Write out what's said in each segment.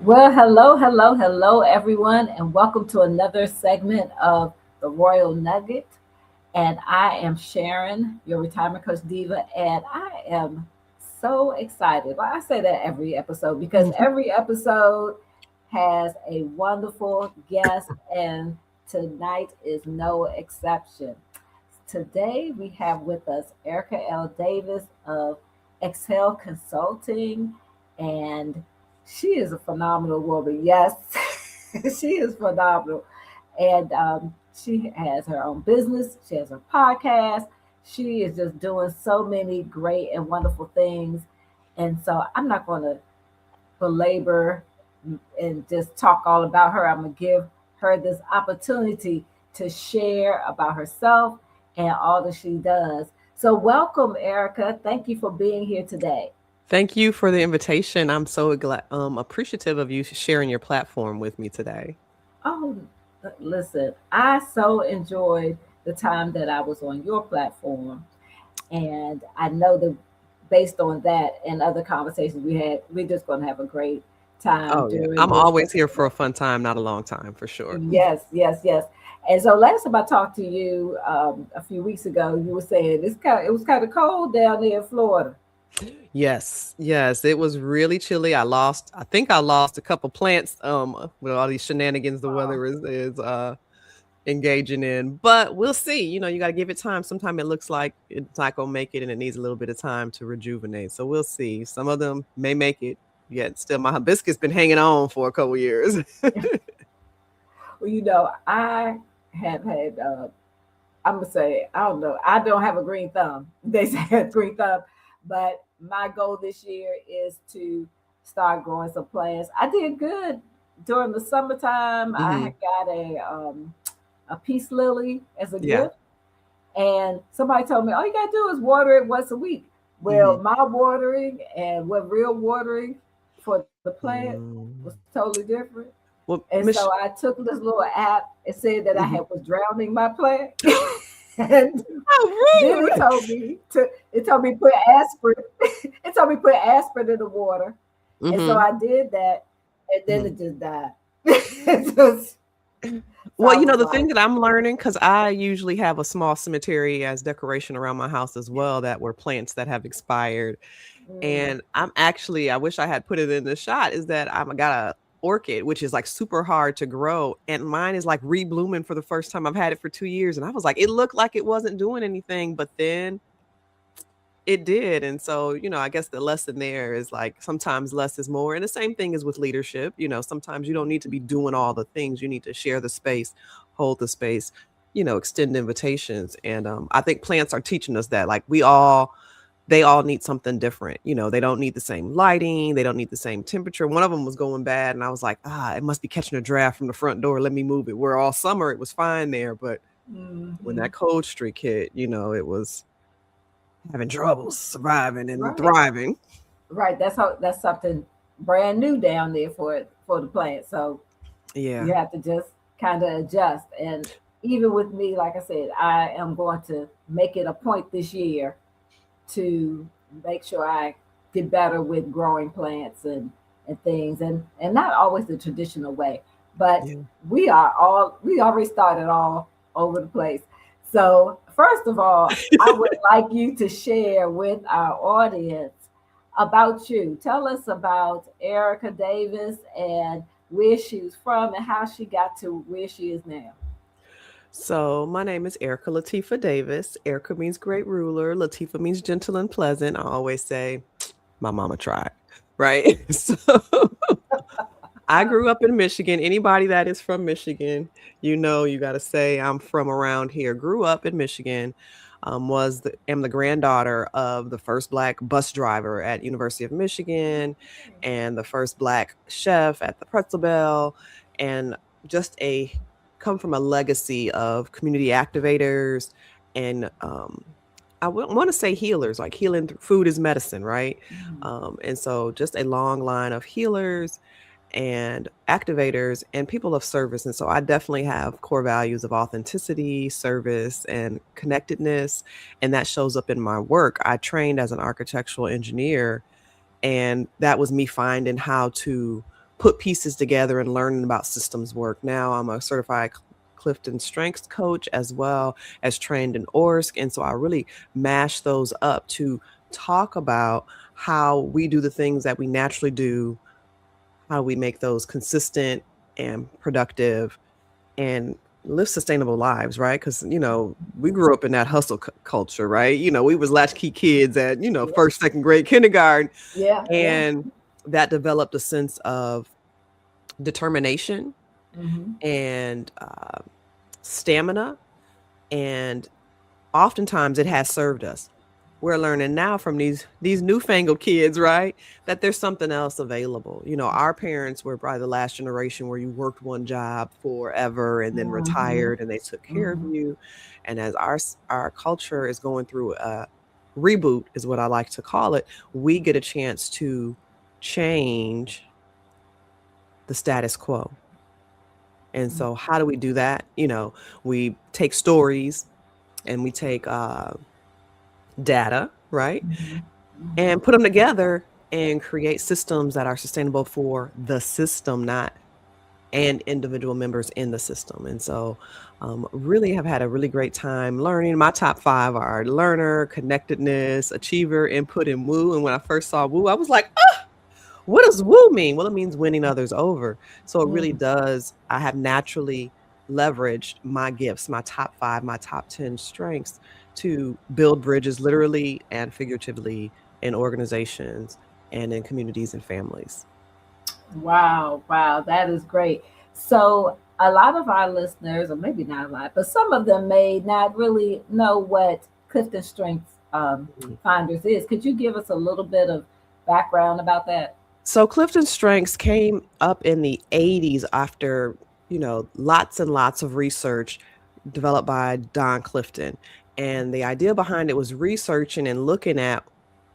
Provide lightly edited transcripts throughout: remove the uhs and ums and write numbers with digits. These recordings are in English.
Well, hello, everyone, and welcome to another segment of the Royal Nugget. And I am Sharon, your retirement coach diva, and I am so excited. Well, I say that every episode because Mhm. every episode has a wonderful guest, and tonight is no exception. Today we have with us Erica L. Davis of Excel Consulting, and she is a phenomenal woman. Yes, she is phenomenal. And she has her own business, she has her podcast. She is just doing so many great and wonderful things. And so I'm not going to belabor and just talk all about her. I'm going to give her this opportunity to share about herself and all that she does. So, welcome, Erica. Thank you for being here today. Thank you for the invitation. I'm so glad, appreciative of you sharing your platform with me today. Oh, listen, I so enjoyed the time that I was on your platform. And I know that based on that and other conversations we had, we're just going to have a great time Oh yeah, during I'm this always here for particular. a fun time, not a long time, for sure. Yes, yes, yes. And so last time I talked to you a few weeks ago, you were saying it was kind of cold down there in Florida. Yes, yes, it was really chilly. I think I lost a couple plants with all these shenanigans the Oh, weather is engaging in. But we'll see. You got to give it time. Sometimes it looks like it's not going to make it and it needs a little bit of time to rejuvenate. So we'll see. Some of them may make it. Yet still my hibiscus been hanging on for a couple years. well, I have had. I'm gonna say I don't know. I don't have a green thumb. They say I have green thumb, but my goal this year is to start growing some plants. I did good during the summertime. I Mhm. had got a peace lily as a Yeah. gift. And somebody told me, all you gotta do is water it once a week. Well, Mhm. my watering and what real watering for the plant was Mm. totally different. And Well, so I Mich took this little app. It said that mhm. was drowning my plant. And How then rude. it told me put aspirin. It told me put aspirin in the water. And so Mhm. I did that, and then Mhm. it just died. It just, so Well, I was the thing like, that I'm learning, because I usually have a small cemetery as decoration around my house as well that were plants that have expired. mm, And I wish I had put it in the shot, is that I've got a orchid, which is like super hard to grow. And mine is like reblooming for the first time. I've had it for 2 years. And I was like, it looked like it wasn't doing anything, but then it did. And so, I guess the lesson there is like sometimes less is more. And the same thing is with leadership. Sometimes you don't need to be doing all the things. You need to share the space, hold the space, extend invitations. And I think plants are teaching us that. Like they all need something different. They don't need the same lighting, they don't need the same temperature. One of them was going bad, and I was like, it must be catching a draft from the front door. Let me move it. Where all summer it was fine there, but when mm-hmm. that cold streak hit, it was having troubles surviving and Right. thriving. Right. That's something brand new down there for the plant. So Yeah. you have to just kind of adjust. And even with me, like I said, I am going to make it a point this year to make sure I get better with growing plants and things and not always the traditional way. But Yeah. we already started all over the place. So first of all, I would like you to share with our audience about you. Tell us about Erica Davis and where she's from and how she got to where she is now. So my name is Erica Latifa Davis. Erica means great ruler. Latifa means gentle and pleasant. I always say, my mama tried. Right. So I grew up in Michigan. Anybody that is from Michigan, you got to say I'm from around here. Grew up in Michigan. Am the granddaughter of the first black bus driver at University of Michigan, and the first black chef at the Pretzel Bell, and just a come from a legacy of community activators and I want to say healers, like healing through food is medicine, right? Mhm. And so just a long line of healers and activators and people of service. And so I definitely have core values of authenticity, service, and connectedness. And that shows up in my work. I trained as an architectural engineer, and that was me finding how to put pieces together and learning about systems work. Now I'm a certified Clifton Strengths coach as well as trained in ORSC. And so I really mash those up to talk about how we do the things that we naturally do, how we make those consistent and productive and live sustainable lives, right? Because we grew up in that hustle culture, right? We was latchkey kids at Yeah. first, second grade, kindergarten, Yeah. Yeah. and that developed a sense of determination Mm-hmm. and stamina, and oftentimes it has served us. We're learning now from these newfangled kids, right, that there's something else available. Our parents were probably the last generation where you worked one job forever and then Mm-hmm. retired and they took care of Mm-hmm. you. And as our culture is going through a reboot, is what I like to call it, we get a chance to change the status quo. And so how do we do that? We take stories and we take data, right? Mm-hmm. And put them together and create systems that are sustainable for the system, not and individual members in the system. And so really have had a really great time learning. My top 5 are learner, connectedness, achiever, input, and woo. And when I first saw woo, I was like, what does woo mean? Well, it means winning others over. So it really Mm-hmm. does. I have naturally leveraged my gifts, my top 5, my top 10 strengths to build bridges literally and figuratively in organizations and in communities and families. Wow, wow, that is great. So, a lot of our listeners, or maybe not a lot, but some of them may not really know what Clifton Strengths Mhm. Finders is. Could you give us a little bit of background about that? So Clifton Strengths came up in the 80s after, lots and lots of research developed by Don Clifton. And the idea behind it was researching and looking at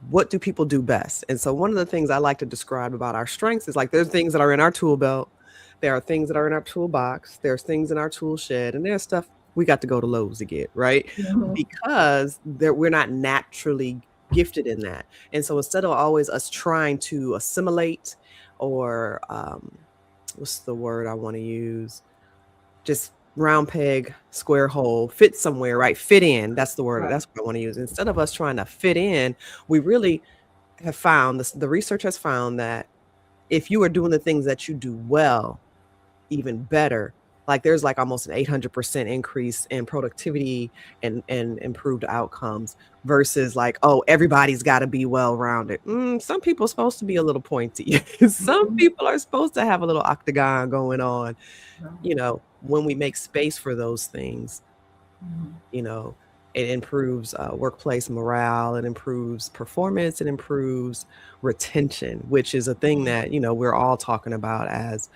what do people do best. And so one of the things I like to describe about our strengths is like there's things that are in our tool belt, there are things that are in our toolbox, there's things in our tool shed, and there's stuff we got to go to Lowe's to get, right? Mm-hmm. Because we're not naturally gifted in that. And so instead of always us trying to assimilate or what's the word I want to use? Just round peg, square hole, fit somewhere, right? Fit in. That's the word. Right. That's what I want to use. Instead of us trying to fit in, we really have found this. The research has found that if you are doing the things that you do well, even better, like there's like almost an 800% increase in productivity and improved outcomes versus like, oh, everybody's got to be well-rounded. Some people are supposed to be a little pointy. Some Mm-hmm. people are supposed to have a little octagon going on. Right. When we make space for those things, Mm-hmm. you know, it improves workplace morale, it improves performance, it improves retention, which is a thing that, we're all talking about as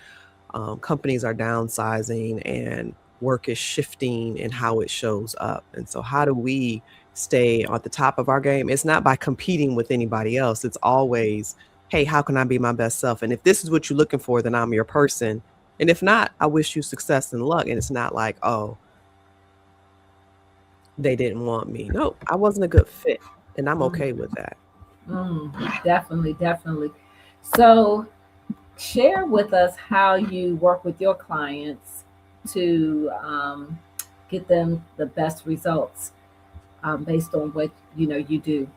companies are downsizing and work is shifting and how it shows up. And so how do we stay at the top of our game? It's not by competing with anybody else. It's always, hey, how can I be my best self? And if this is what you're looking for, then I'm your person. And if not, I wish you success and luck. And it's not like, oh, they didn't want me. No, I wasn't a good fit. And I'm okay with that. Definitely, definitely. So, share with us how you work with your clients to get them the best results based on what you do.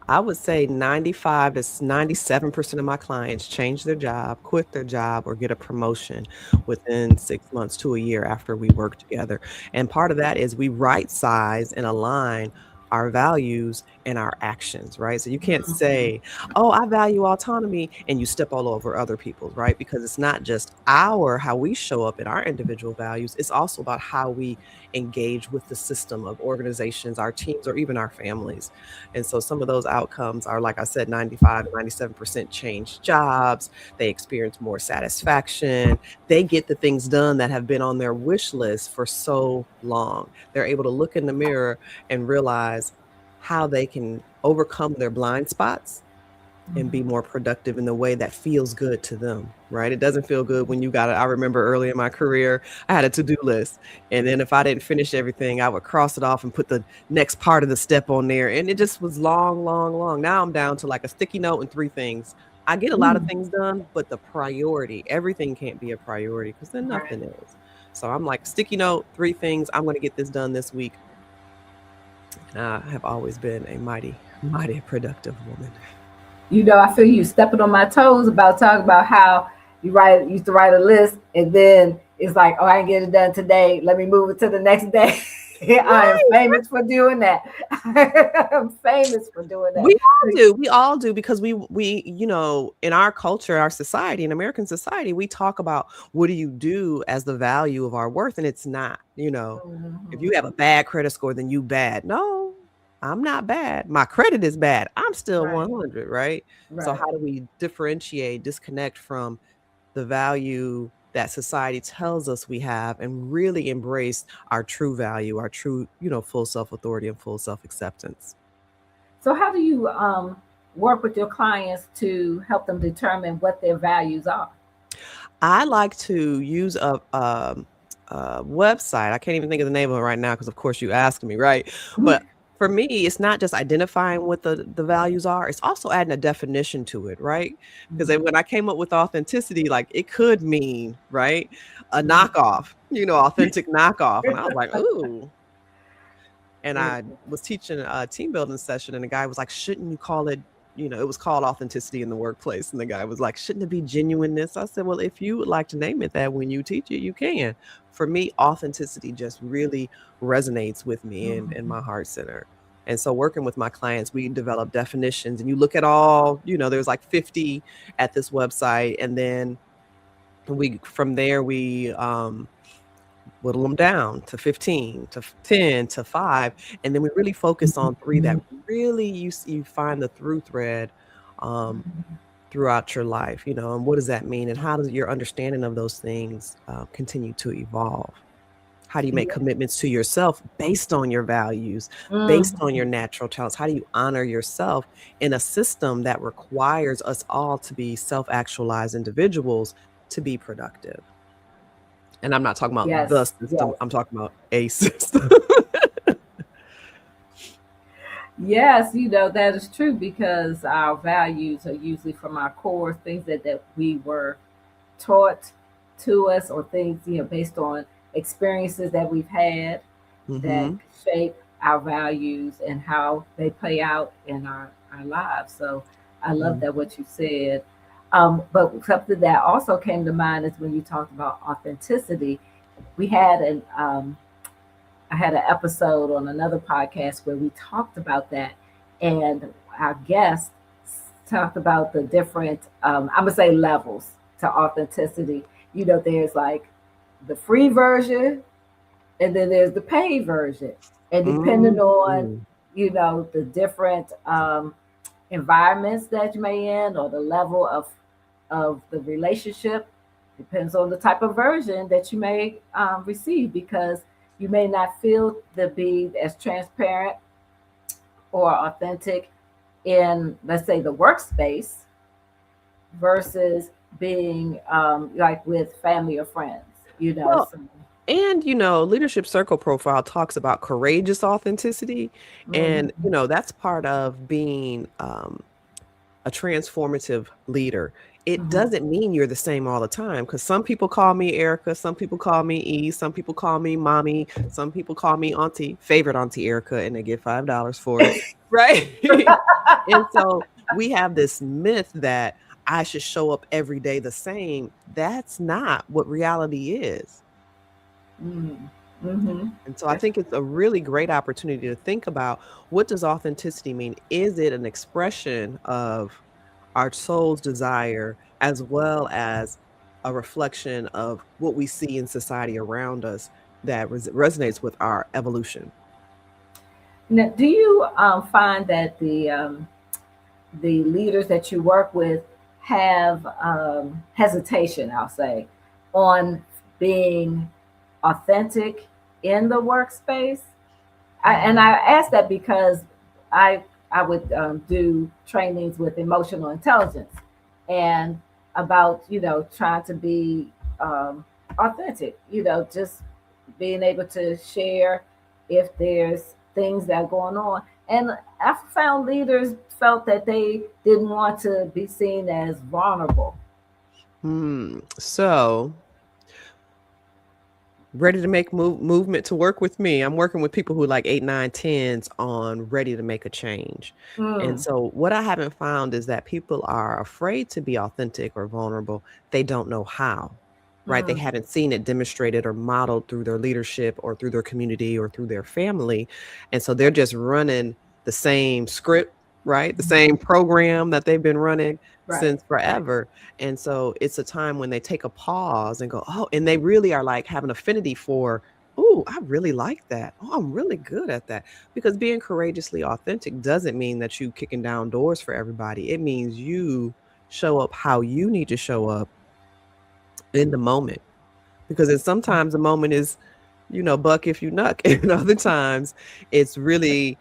I would say 95 to 97% of my clients change their job, quit their job, or get a promotion within 6 months to a year after we work together. And part of that is we right size and align our values and our actions, right? So you can't say, oh, I value autonomy, and you step all over other people's, right? Because it's not just how we show up in our individual values, it's also about how we engage with the system of organizations, our teams, or even our families. And so some of those outcomes are, like I said, 95 to 97% change jobs. They experience more satisfaction. They get the things done that have been on their wish list for so long. They're able to look in the mirror and realize how they can overcome their blind spots and be more productive in the way that feels good to them, right? It doesn't feel good when you got it. I remember early in my career, I had a to-do list. And then if I didn't finish everything, I would cross it off and put the next part of the step on there. And it just was long, long, long. Now I'm down to like a sticky note and 3 things I get a lot of Mm, things done, but the priority, everything can't be a priority because then right. nothing is. So I'm like, sticky note, 3 things. I'm going to get this done this week. And I have always been a mighty productive woman. I feel you stepping on my toes about talking about how used to write a list, and then it's like, oh, I didn't get it done today. Let me move it to the next day. I am Right. famous for doing that. I'm famous for doing that. We all do because in our culture, our society, in American society, we talk about what do you do as the value of our worth, and it's not, if you Mhm. have a bad credit score, then you bad. No, I'm not bad. My credit is bad. I'm still Right, 100, right? So right. how do we differentiate, disconnect from the value that society tells us we have and really embrace our true value, our true, full self-authority and full self-acceptance? So, how do you work with your clients to help them determine what their values are? I like to use a website. I can't even think of the name of it right now because, of course, you asked me, right? But for me, it's not just identifying what the values are. It's also adding a definition to it, right? Because Mhm, when I came up with authenticity, like it could mean, right, a mhm. knockoff, authentic knockoff, and I was like, ooh. And I was teaching a team building session, and the guy was like, "Shouldn't you call it?" It was called authenticity in the workplace. And the guy was like, "Shouldn't it be genuineness?" I said, "Well, if you would like to name it that when you teach it, you can." For me, authenticity just really resonates with me in my heart center. And so, working with my clients, we develop definitions, and you look at all, there's like 50 at this website, and then from there we whittle them down to 15 to 10 to 5, and then we really focus on 3 that really you find the through thread um, throughout your life, and what does that mean, and how does your understanding of those things continue to evolve? How do you make Yeah. commitments to yourself based on your values, based Mhm. on your natural talents? How do you honor yourself in a system that requires us all to be self-actualized individuals to be productive? And I'm not talking about the Yes, system, yes. I'm talking about a system. Yes, that is true because our values are usually from our core things that we were taught to us, or things, based on experiences that we've had that Mhm, shape our values and how they play out in our lives. So I love mhm. that what you said. But something that also came to mind is when you talked about authenticity. We had an I had an episode on another podcast where we talked about that, and our guest talked about the different, I'm gonna say, levels to authenticity. There's like the free version, and then there's the paid version, and depending on Mm. the different environments that you may in, or the level of the relationship, depends on the type of version that you may receive, because you may not feel to be as transparent or authentic in, let's say, the workspace versus being like with family or friends. Well, So, and, Leadership Circle profile talks about courageous authenticity, and, mhm, that's part of being, a transformative leader. It mhm. doesn't mean you're the same all the time because some people call me Erica, some people call me E, some people call me mommy, some people call me auntie, favorite auntie Erica, and they get $5 for it, right? And so we have this myth that I should show up every day the same. That's not what reality is. Mhm. Mhm. And so I think it's a really great opportunity to think about, what does authenticity mean? Is it an expression of our soul's desire as well as a reflection of what we see in society around us that resonates with our evolution? Now, do you find that the leaders that you work with have hesitation, I'll say, on being authentic in the workspace? And I ask that because I I would do trainings with emotional intelligence, and about trying to be authentic, just being able to share if there's things that are going on. And I found leaders felt that they didn't want to be seen as vulnerable. So ready to make movement to work with me. I'm working with people who like 8, 9, 10s on ready to make a change. And Mm, so what I haven't found is that people are afraid to be authentic or vulnerable. They don't know how, right? They mm, haven't seen it demonstrated or modeled through their leadership or through their community or through their family. And so they're just running the same script, right? The same program that they've been running right. since forever. And so it's a time when they take a pause and go, oh, and they really are like have an affinity for, oh, I really like that. Oh, I'm really good at that. Because being courageously authentic doesn't mean that you kicking down doors for everybody. It means you show up how you need to show up in the moment. Because it's sometimes the moment is, buck if you nuck. And other times it's really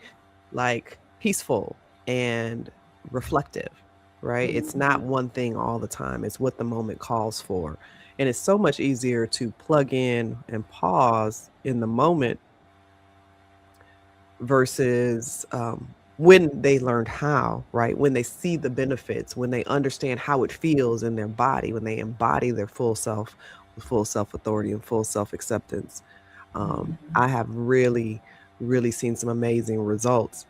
like peaceful and reflective, right? It's not one thing all the time. It's what the moment calls for. And it's so much easier to plug in and pause in the moment versus when they learned how, right? When they see the benefits, when they understand how it feels in their body, when they embody their full self with full self authority and full self acceptance. I have really, really seen some amazing results.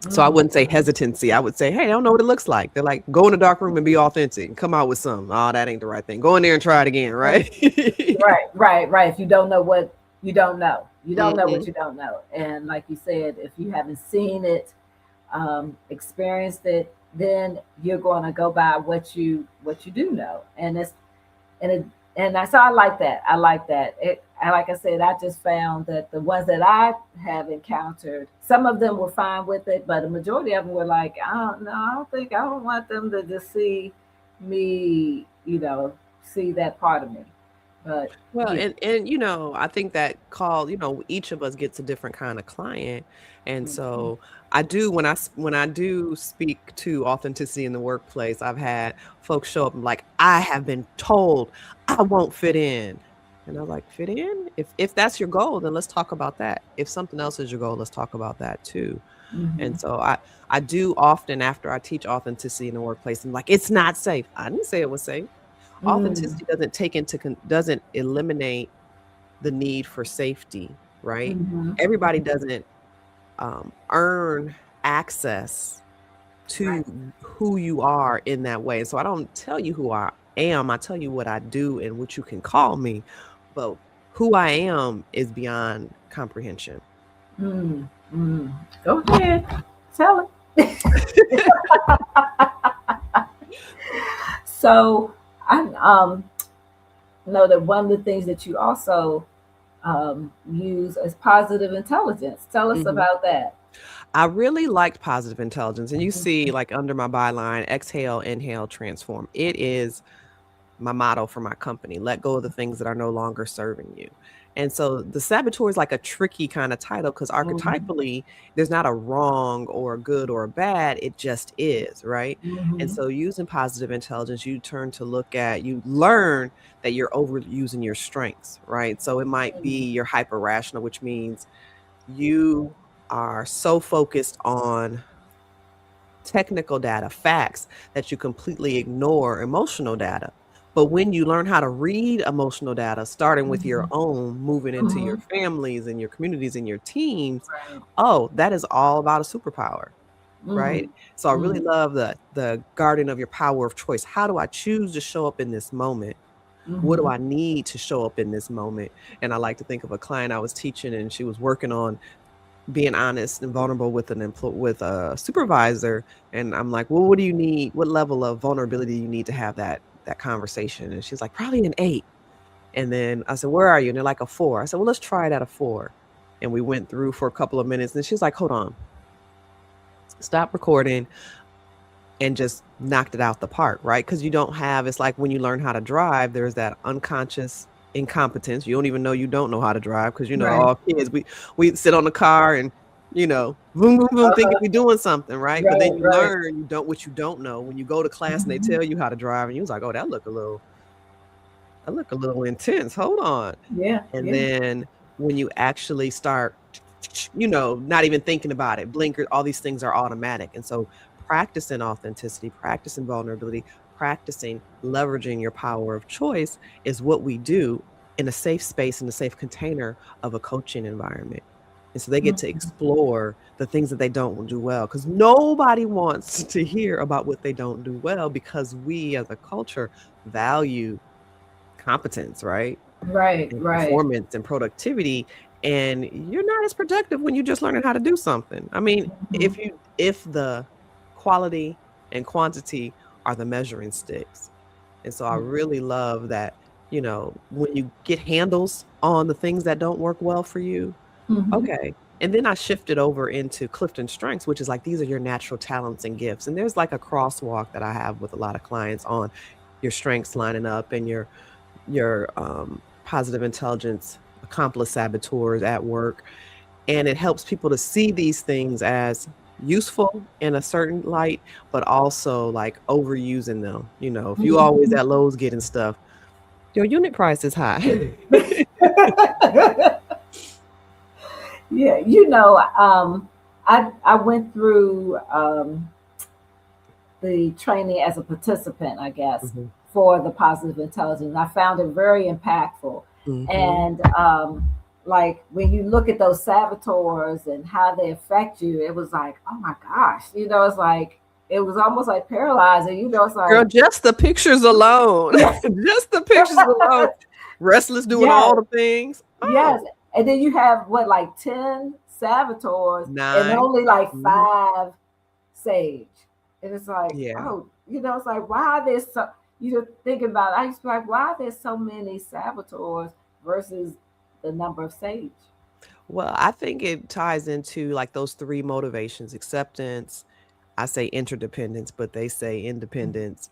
So I Mm, wouldn't say hesitancy. I would say, hey, I don't know what it looks like. They're like, go in the dark room and be authentic and come out with something. Oh, that ain't the right thing. Go in there and try it again, right? right, right, right. If you don't know what you don't know, you don't know Hmm. what you don't know. And like you said, if you haven't seen it, experienced it, then you're going to go by what you do know. And it and I so I like that. I like that. Like I said, I just found that the ones that I have encountered, some of them were fine with it, but the majority of them were like, I don't know, I don't want them to just see me, see that part of me. But Well, yeah. and I think that each of us gets a different kind of client. And so I do when I do speak to authenticity in the workplace, I've had folks show up and like, I have been told I won't fit in. And I'm like, fit in? If that's your goal, then let's talk about that. If something else is your goal, let's talk about that too. And Mm-hmm. so I do often after I teach authenticity in the workplace, I'm like, it's not safe. I didn't say it was safe. Mm-hmm. Authenticity doesn't take into doesn't eliminate the need for safety, right? Mm-hmm. Everybody doesn't earn access Right. to who you are in that way. So I don't tell you who I am. I tell you what I do and what you can call me. But who I am is beyond comprehension. Mm-hmm. Go ahead. Tell it. So I know that one of the things that you also use is positive intelligence. Tell us Mhm. about that. I really liked positive intelligence. And you see, like under my byline, exhale, inhale, transform. It is my motto for my company. Let go of the things that are no longer serving you. And so the saboteur is like a tricky kind of title because Mm-hmm. archetypally, there's not a wrong or a good or a bad. It just is, right? And Mm-hmm. so using positive intelligence, you learn that you're overusing your strengths, right? So it might be you're hyper rational, which means you are so focused on technical data, facts, that you completely ignore emotional data. But when you learn how to read emotional data, starting with your own, moving into Mm-hmm. your families and your communities and your teams, Right. oh, that is all about a superpower, Mm-hmm. right? So I really Mm-hmm. love the guardian of your power of choice. How do I choose to show up in this moment? What do Mm-hmm. I need to show up in this moment? And I like to think of a client I was teaching, and she was working on being honest and vulnerable with with a supervisor. And I'm like, well, what do you need? What level of vulnerability do you need to have that conversation? And she's like, probably an 8. And then I said, where are you? And they're like, a 4. I said, well, let's try it at a 4. And we went through for a couple of minutes, and she's like, hold on, stop recording, and just knocked it out the park, right? Because you don't have, it's like when you learn how to drive, there's that unconscious incompetence. You don't even know you don't know how to drive because, Right. all kids, we sit on the car and, boom, boom, boom, thinking Uh-huh. we're doing something, right? But then Right. you Right. learn what you don't know when you go to class and they Mm-hmm. tell you how to drive, and you was like, oh, that look a little intense. Hold on. Yeah. And Yeah. then when you actually start not even thinking about it. Blinker, all these things are automatic. And so practicing authenticity, practicing vulnerability, practicing leveraging your power of choice is what we do in a safe space, in a safe container of a coaching environment. And so they get to Mhm. explore the things that they don't do well, because nobody wants to hear about what they don't do well, because we as a culture value competence, right? Right, And right. performance and productivity, and you're not as productive when you're just learning how to do something. I mean, Mhm. if the quality and quantity are the measuring sticks. And so I really love that, when you get handles on the things that don't work well for you, Mhm. okay. And then I shifted over into Clifton Strengths, which is like these are your natural talents and gifts. And there's like a crosswalk that I have with a lot of clients on your strengths lining up and your positive intelligence accomplice saboteurs at work. And it helps people to see these things as useful in a certain light, but also like overusing them. If you always Mhm. at Lowe's getting stuff, your unit price is high. Yeah, I went through the training as a participant, I guess, Mhm, for the positive intelligence. I found it very impactful. mhm. And like when you look at those saboteurs and how they affect you, it was like, oh my gosh, it's like, it was almost like paralyzing. It's Girl, like, just the pictures alone. yes, Just the pictures alone. Restless doing all yes, the things. yes. Oh, And then you have what, like 10 saboteurs and 9. only like Mhm. 5 sage. And it's like, Yeah. oh, it's like, why are there so, thinking about it, I used to be like, why are there so many saboteurs versus the number of sage? Well, I think it ties into like those 3 motivations: acceptance, I say interdependence, but they say independence,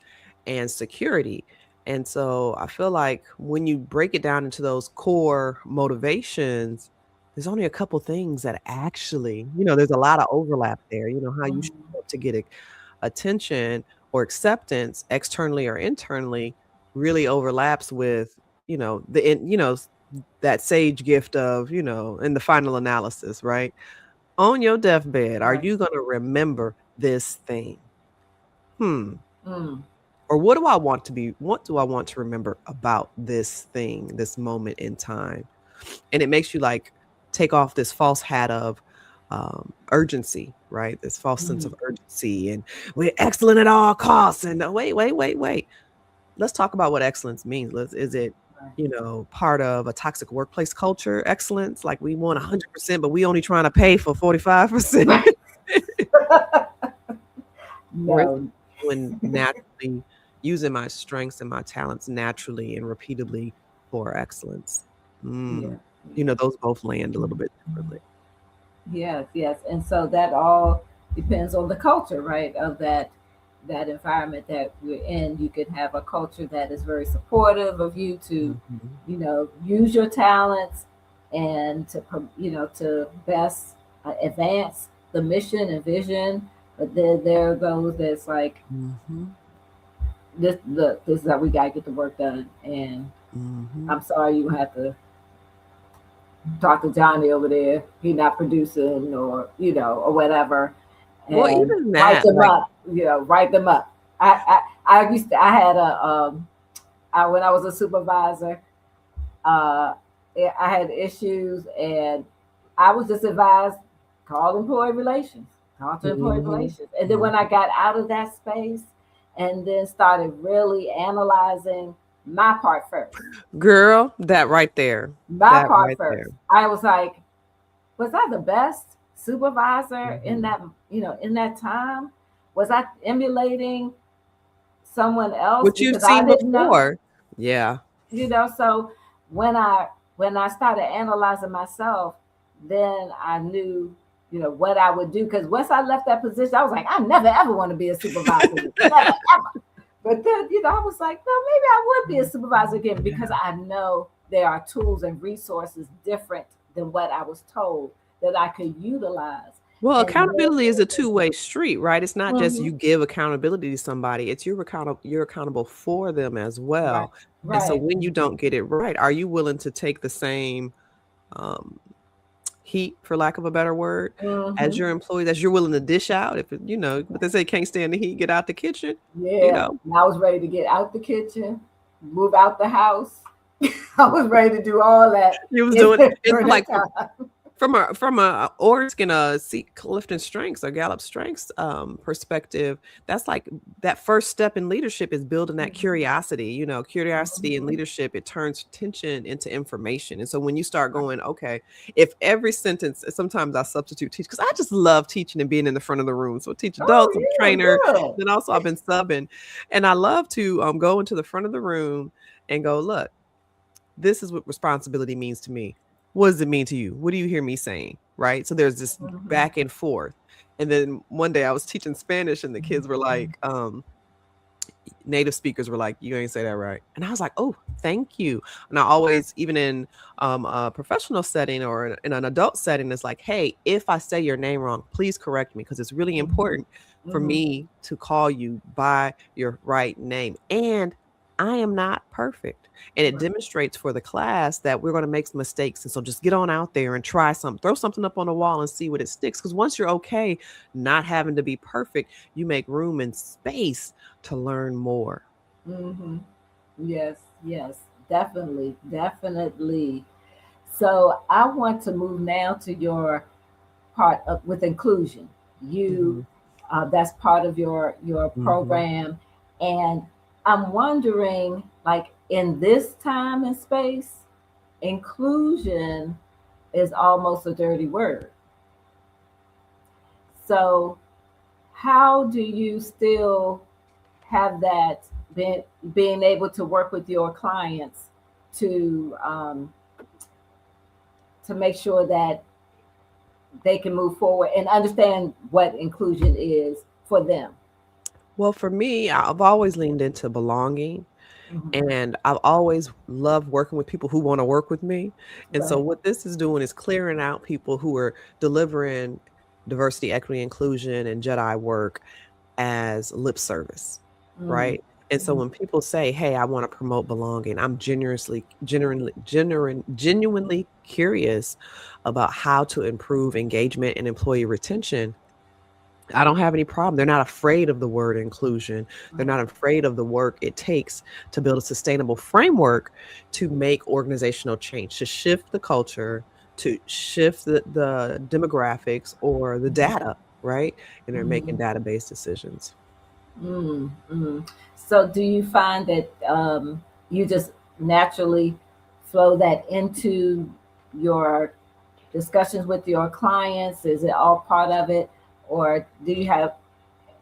and security. And so I feel like when you break it down into those core motivations, there's only a couple things that actually, there's a lot of overlap there. How you show Mhm. up to get attention or acceptance externally or internally really overlaps with, that sage gift of, in the final analysis, right? On your deathbed, are Right. you going to remember this thing? Hmm. Mm. Or what do I want to remember about this thing, this moment in time? And it makes you like take off this false hat of urgency, right? This false sense of Mhm. urgency, and we're excellent at all costs. And wait, wait, wait, wait. Let's talk about what excellence means. Is it, Right. part of a toxic workplace culture, excellence? Like we want 100%, but we only trying to pay for 45%. Right. Or is it No. doing naturally, using my strengths and my talents naturally and repeatably for excellence? Yeah. Mm. Those both land a little bit differently. Yes, yes. And so that all depends on the culture, right? Of that environment that we're in. You can have a culture that is very supportive of you to, Mhm. use your talents and to, to best advance the mission and vision. But then there are those that's like, Mhm. this is how we gotta get the work done. And Mhm. I'm sorry you have to talk to Johnny over there. He not producing, or or whatever, Well, and even write that, them like up. Write them up. I used to. I had when I was a supervisor, uh, I had issues, and I was just advised, call employee relations, talk to employee mhm, relations. And then mhm. when I got out of that space, and then started really analyzing my part first, Girl, that right there. my That part right there. first, I was like, was I the best supervisor in Mhm. that, in that time? Was I emulating someone else What you've because I seen didn't know? before. Yeah. So when I started analyzing myself, then I knew, what I would do. Because once I left that position, I was like, I never ever want to be a supervisor. Never ever. But then, I was like, no, maybe I would be a supervisor again, because Yeah. I know there are tools and resources different than what I was told that I could utilize. Well, And then, accountability is a two-way street, right? It's not just you mhm, give accountability to somebody, it's you're accountable for them as right, well. And so right, when you don't get it right, are you willing to take the same um heat, for lack of a better word, as Mm-hmm. your employees, as you're willing to dish out. If it, you know, but they say can't stand the heat, get out the kitchen. You Yeah. know, And I was ready to get out the kitchen, move out the house. I was ready to do all that you was doing, and during so like that time. from a Oregon seat Clifton Strengths or Gallup Strengths perspective, that's like that first step in leadership is building that curiosity. You know, curiosity in Mm-hmm. leadership, it turns tension into information. And so when you start going, okay, if every sentence, sometimes I substitute teach because I just love teaching and being in the front of the room. So I teach adults, I'm a Oh trainer, yeah, good. then also I've been subbing, and I love to go into the front of the room and go, look, this is what responsibility means to me. What does it mean to you? What do you hear me saying? Right. So there's this Mm-hmm. back and forth. And then one day I was teaching Spanish and the kids were like, native speakers were like, you ain't say that right. And I was like, oh, thank you. And I always, even in a professional setting or in an adult setting, it's like, hey, if I say your name wrong, please correct me because it's really Mm-hmm. important for me to call you by your right name. And I am not perfect. And it Right. demonstrates for the class that we're going to make some mistakes. And so just get on out there and try something, throw something up on the wall and see what it sticks. Because once you're okay, not having to be perfect, you make room and space to learn more. Mm-hmm. Yes, yes, definitely, definitely. So I want to move now to your part of with inclusion. You, Mhm, that's part of your mhm, program, and I'm wondering, like in this time and space, inclusion is almost a dirty word. So how do you still have that being able to work with your clients to um, to make sure that they can move forward and understand what inclusion is for them. well, for me, I've always leaned into belonging, Mhm. and I've always loved working with people who wanna work with me, and so Right. what this is doing is clearing out people who are delivering diversity, equity, inclusion, and JEDI work as lip service, Mm. right? And so Mm. when people say, "Hey, I wanna promote belonging," I'm genuinely curious about how to improve engagement and employee retention. I don't have any problem. They're not afraid of the word inclusion. They're Right. not afraid of the work it takes to build a sustainable framework to make organizational change, to shift the culture, to shift the demographics or the data, right? And they're making Mhm. database decisions. Mm. Mm. So, do you find that you just naturally flow that into your discussions with your clients? Is it all part of it, or do you have?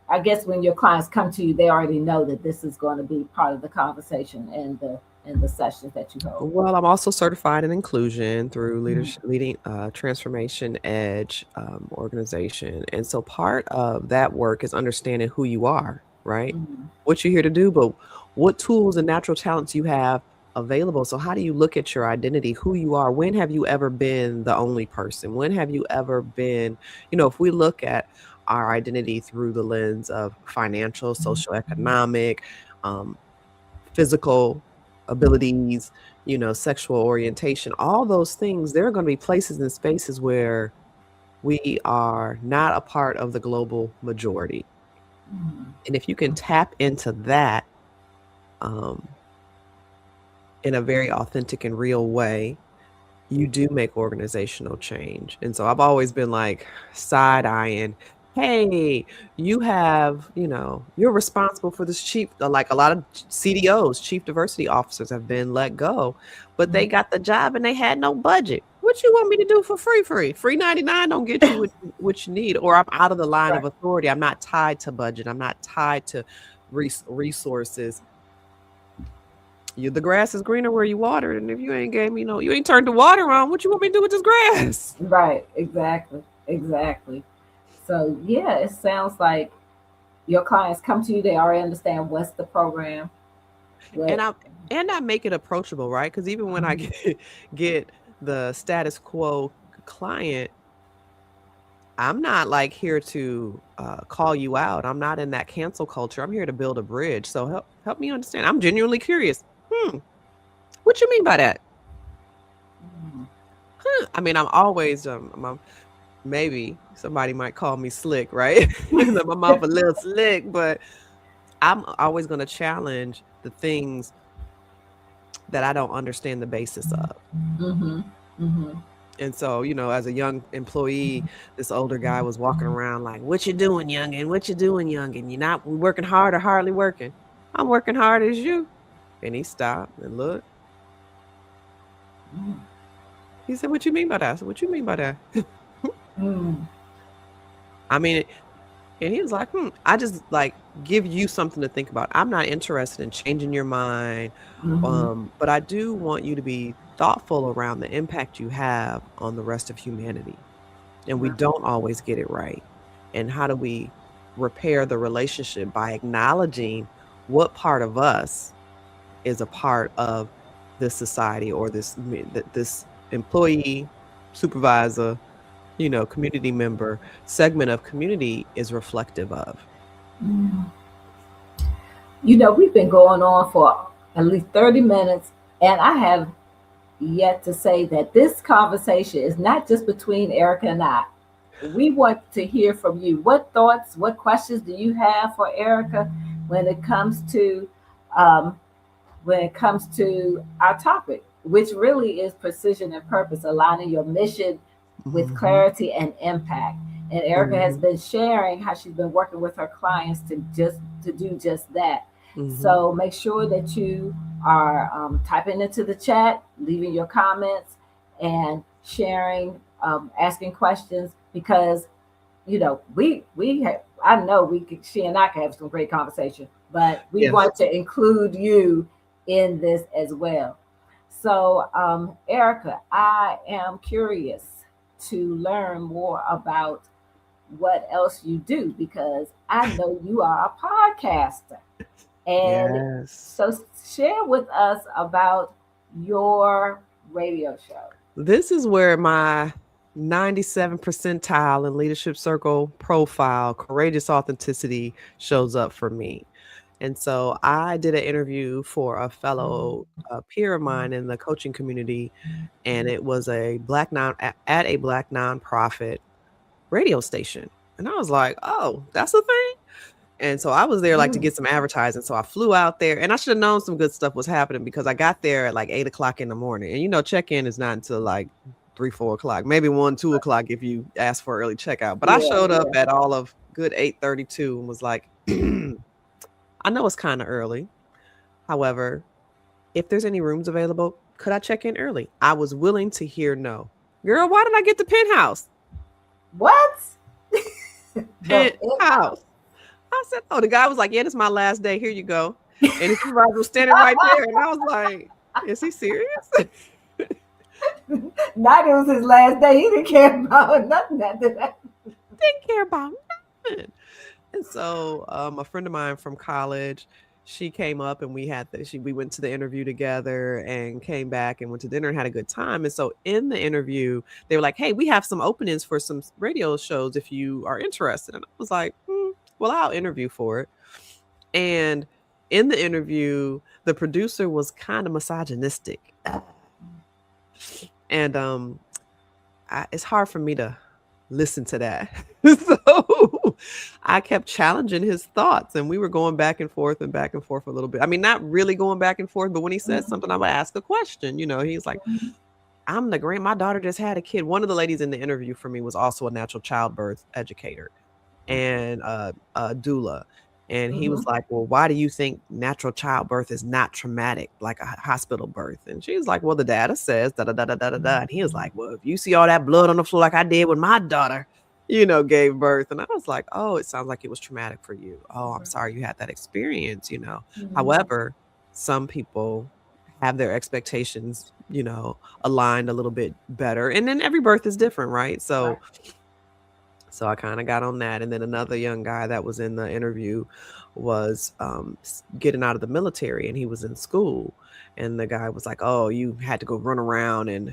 I guess when your clients come to you, they already know that this is going to be part of the conversation and the sessions that you hold. Well, I'm also certified in inclusion through Mhm. leadership leading Transformation Edge organization. And so part of that work is understanding who you are, right? Mhm. What you're here to do, but what tools and natural talents you have available. So how do you look at your identity, who you are? When have you ever been the only person? When have you ever been, if we look at our identity through the lens of financial, social, economic, um, physical abilities, sexual orientation, all those things, there are going to be places and spaces where we are not a part of the global majority. Mhm. And if you can tap into that um, in a very authentic and real way, you do make organizational change. And so I've always been like side eyeing, hey, you're responsible for this chief, like a lot of CDOs, chief diversity officers have been let go, but they got the job and they had no budget. What you want me to do for free 99 don't get you what you need, or I'm out of the line Right. of authority. I'm not tied to budget. I'm not tied to resources. The grass is greener where you water it, and if you ain't gave me you ain't turned the water on, what you want me to do with this grass? Right. Exactly. Exactly. So yeah, it sounds like your clients come to you. They already understand what's the program. And What. I make it approachable, right? Because even when I Mhm. get the status quo client, I'm not like here to call you out. I'm not in that cancel culture. I'm here to build a bridge. So help me understand. I'm genuinely curious. What you mean by that? Mhm. I mean, I'm always maybe somebody might call me slick, right? That my mouth a little slick, but I'm always going to challenge the things that I don't understand the basis of. Mm-hmm. Mm-hmm. And so, as a young employee, this older guy was walking around like, "What you doing, youngin? What you doing, youngin? You're not working hard or hardly working." "I'm working hard as you." And he stopped and looked. He said, "What you mean by that?" I said, "What you mean by that?" Mm-hmm. I mean, and he was like, I just like give you something to think about. I'm not interested in changing your mind. Mm-hmm. But I do want you to be thoughtful around the impact you have on the rest of humanity. And we Right. don't always get it right. And how do we repair the relationship by acknowledging what part of us is a part of this society or this employee, supervisor, community member segment of community is reflective of. Mm. We've been going on for at least 30 minutes, and I have yet to say that this conversation is not just between Erica and I. We want to hear from you. What thoughts, what questions do you have for Erica when it comes to um, our topic, which really is precision and purpose, aligning your mission with Mhm, clarity and impact. And Erica has mhm, been sharing how she's been working with her clients to do just that. mhm. So make sure that you are typing into the chat, leaving your comments, and sharing, asking questions because we have, I know she and I can have some great conversation, but we Yes. want to include you in this as well. So, Erica, I am curious to learn more about what else you do because I know you are a podcaster. And Yes. so, share with us about your radio show. This is where my 97 percentile in leadership circle profile, courageous authenticity, shows up for me. And so I did an interview for a fellow peer of mine in the coaching community, and it was at a black nonprofit radio station. And I was like, "Oh, that's a thing." And so I was there like to Mm. get some advertising. So I flew out there and I should have known some good stuff was happening because I got there at like 8 o'clock in the morning. And check-in is not until like 3, 4 o'clock, maybe 1, 2 o'clock if you ask for early checkout. But I Yeah, showed up yeah. at all of good 8:32 and was like, I know it's kind of early. However, if there's any rooms available, could I check in early? I was willing to hear no. Girl, why did I get the penthouse? What? The Penthouse. I said, "Oh," the guy was like, "Yeah, this is my last day. Here you go." And the supervisor was standing right there, and I was like, "Is he serious?" Not it was his last day. He didn't care about nothing after that. Didn't care about nothing. And so, a friend of mine from college, she came up and we went to the interview together and came back and went to dinner and had a good time. And so in the interview, they were like, "Hey, we have some openings for some radio shows if you are interested." And I was like, "Well, I'll interview for it." And in the interview, the producer was kind of misogynistic. And it's hard for me to listen to that. So I kept challenging his thoughts and we were going back and forth a little bit. I mean, not really going back and forth, but when he said something, I would ask a question. He's like, my daughter just had a kid. One of the ladies in the interview for me was also a natural childbirth educator and a doula. And he Mm-hmm. was like, "Well, why do you think natural childbirth is not traumatic like a hospital birth?" And she was like, "Well, the data says da da da da da da da." And he was like, "Well, if you see all that blood on the floor like I did when my daughter, gave birth." And I was like, "Oh, it sounds like it was traumatic for you. Oh, I'm sorry you had that experience. Mm-hmm. However, some people have their expectations, aligned a little bit better. And then every birth is different, right? Right. So I kind of got on that. And then another young guy that was in the interview was getting out of the military and he was in school. And the guy was like, "Oh, you had to go run around and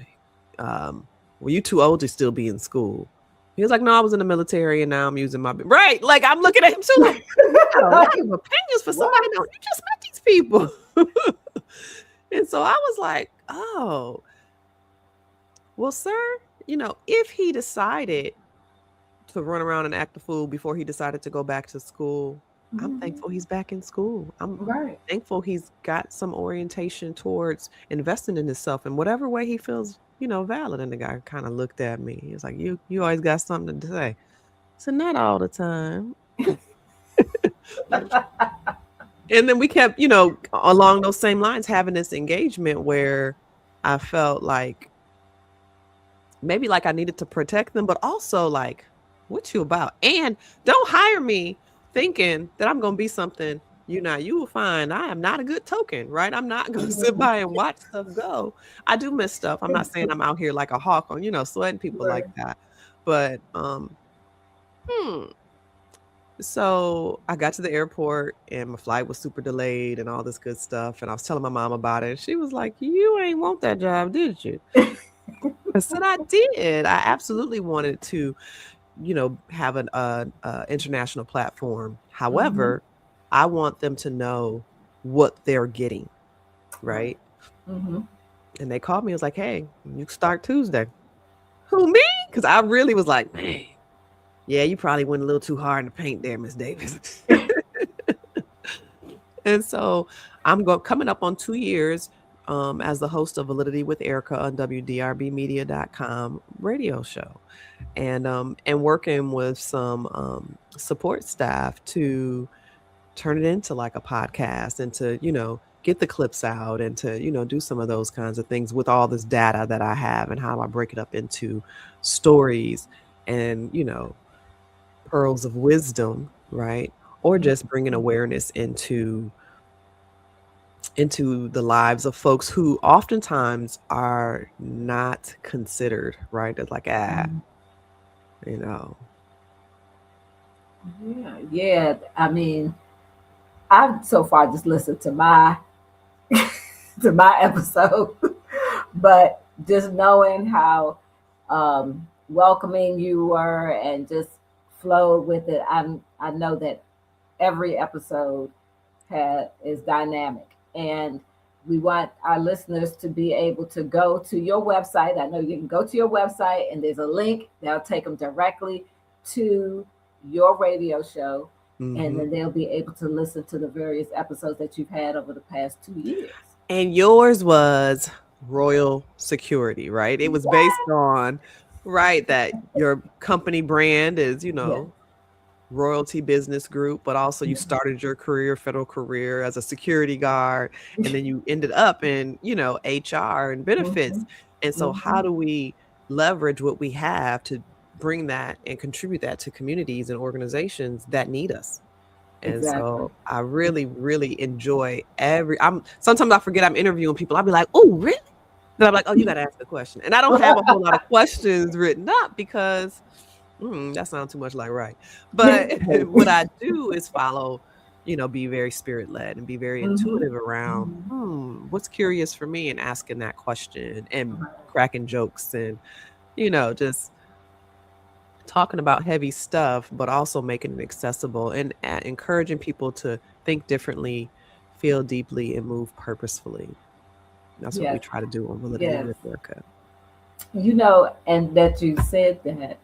were you too old to still be in school?" He was like, "No, I was in the military and now I'm using my." Right. Like I'm looking at him too, like, you got a lot of opinions for What? somebody. Don't you just met these people? And so I was like, "Oh, well, sir, if he decided to run around and act a fool before he decided to go back to school, I'm Mhm. thankful he's back in school. I'm Right. thankful he's got some orientation towards investing in himself in whatever way he feels, valid. And the guy kind of looked at me. He was like, you always got something to say. So not all the time. And then we kept, along those same lines, having this engagement where I felt like maybe like I needed to protect them, but also like, what you about? And don't hire me thinking that I'm gonna be something you're not. You will find I am not a good token, right? I'm not gonna sit Mhm. by and watch stuff go. I do miss stuff. I'm not saying I'm out here like a hawk on, sweating people like Right. that. But hmm. So I got to the airport and my flight was super delayed and all this good stuff. And I was telling my mom about it. And she was like, "You ain't want that job, did you?" I said, "I did. I absolutely wanted to, have an international platform. Mhm. However, I want them to know what they're getting, Right. right?" Mhm. And they called me. I was like, "Hey, you can start Tuesday." Who, me? Because I really was like, man, yeah, you probably went a little too hard in the paint there, Miss Davis. And so coming up on 2 years as the host of Validity with Erica on WDRBmedia.com radio show. And working with some support staff to turn it into like a podcast and to get the clips out and to do some of those kinds of things with all this data that I have, and how do I break it up into stories and pearls of wisdom, right? Or just bringing awareness into the lives of folks who oftentimes are not considered, right? It's like, Mhm. you know. Yeah. Yeah. I mean, I've so far just listened to my to my episode, but just knowing how welcoming you were and just flowed with it, I know that every episode is dynamic, and we want our listeners to be able to go to your website. I know you can go to your website, and there's a link that'll take them directly to your radio show, and Mhm. then they'll be able to listen to the various episodes that you've had over the past 2 years. And yours was Royal Security, right? It was based Yeah. on, right, that your company brand is, Yes. Royalty Business Group, but also you started your federal career as a security guard, and then you ended up in, HR and benefits. Mhm. And so how Mhm. do we leverage what we have to bring that and contribute that to communities and organizations that need us? And Exactly. so I really, really enjoy sometimes I forget I'm interviewing people. I'll be like, "Oh, really?" Then I'm like, "Oh, you got to ask a question." And I don't have a whole lot of questions written up because that sounds too much like right. But what I do is follow, be very spirit led and be very Mhm. intuitive around, Mhm. what's curious for me, and asking that question and cracking jokes and, just talking about heavy stuff, but also making it accessible and encouraging people to think differently, feel deeply, and move purposefully. That's what we Yes. try to do on Validity Yes. with Erica. And that you said that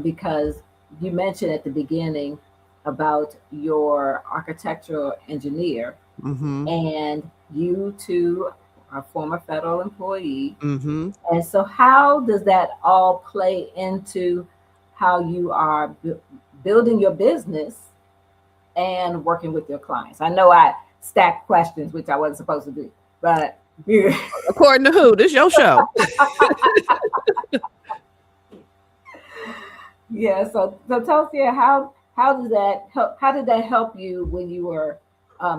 because you mentioned at the beginning about your architectural engineer, Mm-hmm. and you too are a former federal employee. Mm-hmm. And so, how does that all play into how you are building your business and working with your clients? I know I stacked questions, which I wasn't supposed to do, but According to who? This your show. yeah. So tell us here, how does that help? How did that help you when you were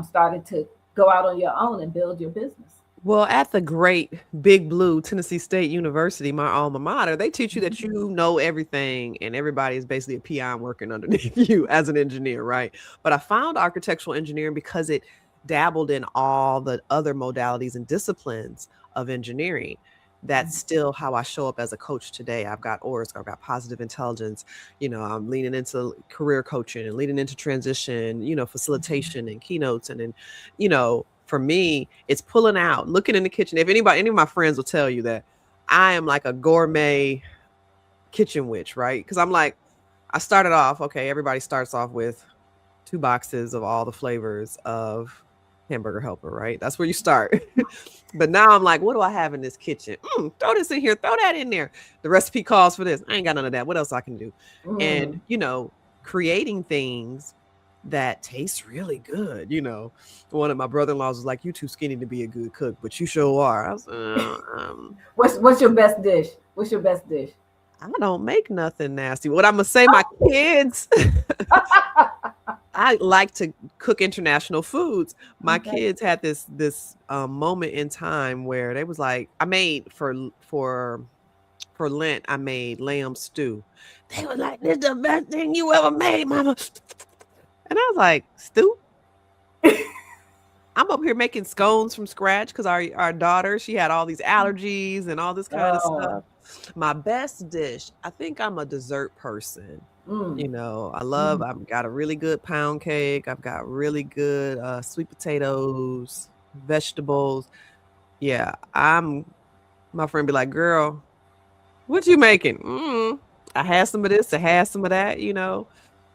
starting to go out on your own and build your business? Well, at the great Big Blue Tennessee State University, my alma mater, they teach you that you know everything and everybody is basically a peon working underneath you as an engineer, right? But I found architectural engineering because it dabbled in all the other modalities and disciplines of engineering. That's still how I show up as a coach today. I've got ORS, I've got positive intelligence, I'm leaning into career coaching and leading into transition, facilitation and keynotes and for me, it's pulling out, looking in the kitchen. If any of my friends will tell you that I am like a gourmet kitchen witch, right? Because I'm like, I started off, okay, everybody starts off with 2 boxes of all the flavors of hamburger helper, right? That's where you start. But now I'm like, what do I have in this kitchen? Throw this in here, throw that in there. The recipe calls for this. I ain't got none of that. What else I can do? And, Mm. creating things that taste really good. One of my brother-in-laws was like, you too skinny to be a good cook, but you sure are. I was, What's your best dish? What's your best dish? I don't make nothing nasty. What I'm gonna say, my kids, I like to cook international foods. My Okay. kids had this moment in time where they was like, I made for Lent, I made lamb stew. They was like, "This the best thing you ever made, mama." And I was like, "Stew?" I'm up here making scones from scratch because our daughter, she had all these allergies and all this kind of Oh. stuff. My best dish, I think I'm a dessert person. Mm. Mm. I've got a really good pound cake. I've got really good sweet potatoes, vegetables. Yeah, my friend be like, girl, what you making? I had some of this, I had some of that.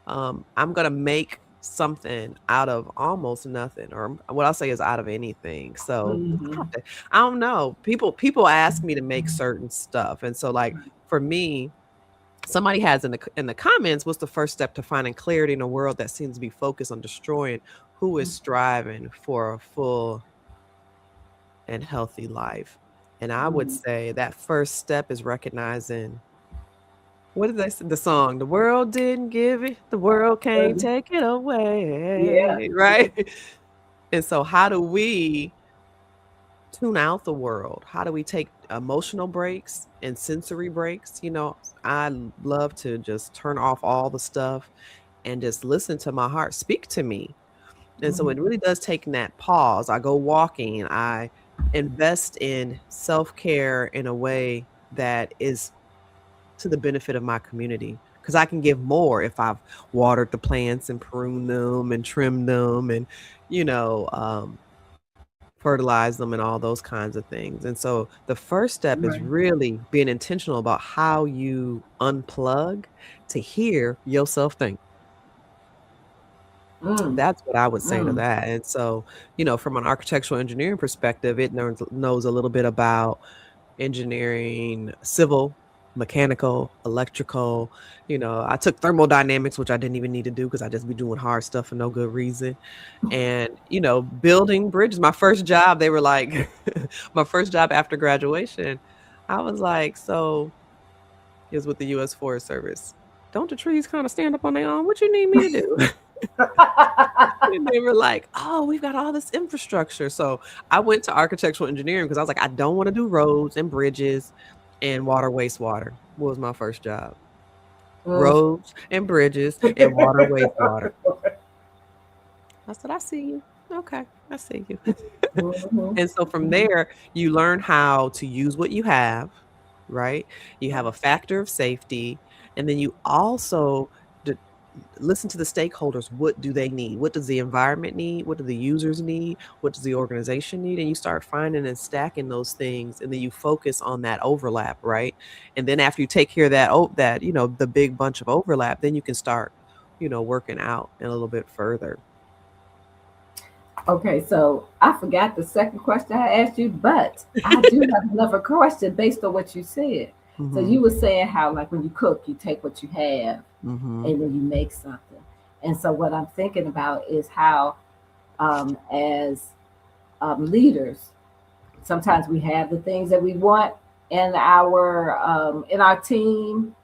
I'm gonna make something out of almost nothing, or what I'll say is out of anything. So Mhm. I don't know. People ask me to make certain stuff, and so like for me, somebody has in the comments, what's the first step to finding clarity in a world that seems to be focused on destroying? Who is striving for a full and healthy life? And I would Mm. say that first step is recognizing, what did they say? The song, the world didn't give it, the world can't take it Yeah. away, right? And so how do we tune out the world? How do we take emotional breaks and sensory breaks? I love to just turn off all the stuff and just listen to my heart speak to me. And so Mhm. it really does take that pause. I go walking, I invest in self-care in a way that is to the benefit of my community, because I can give more if I've watered the plants and pruned them and trimmed them and you know um, fertilize them and all those kinds of things. And so the first step is Right. really being intentional about how you unplug to hear yourself think. Mm. That's what I would say to Mm. that. And so, from an architectural engineering perspective, it knows a little bit about engineering, civil, mechanical, electrical. I took thermodynamics, which I didn't even need to do because I just be doing hard stuff for no good reason. And, building bridges. My first job, they were like, my first job after graduation, I was like, so is with the U.S. Forest Service. Don't the trees kind of stand up on their own? What you need me to do? And they were like, "Oh, we've got all this infrastructure." So I went to architectural engineering because I was like, I don't want to do roads and bridges and water, wastewater. What was my first job? Mm. Roads and bridges and water, wastewater. I said, I see you. Okay, I see you. Mhm. And so from Mhm. there, you learn how to use what you have, right? You have a factor of safety, and then you also d- listen to the stakeholders. What do they need? What does the environment need? What do the users need? What does the organization need? And you start finding and stacking those things, and then you focus on that overlap, right? And then after you take care of the big bunch of overlap, then you can start, working out and a little bit further. Okay, so I forgot the second question I asked you, but I do have another question based on what you said. So Mm-hmm. you were saying how, like, when you cook, you take what you have Mm-hmm. and then you make something. And so what I'm thinking about is how, as leaders, sometimes we have the things that we want in our team,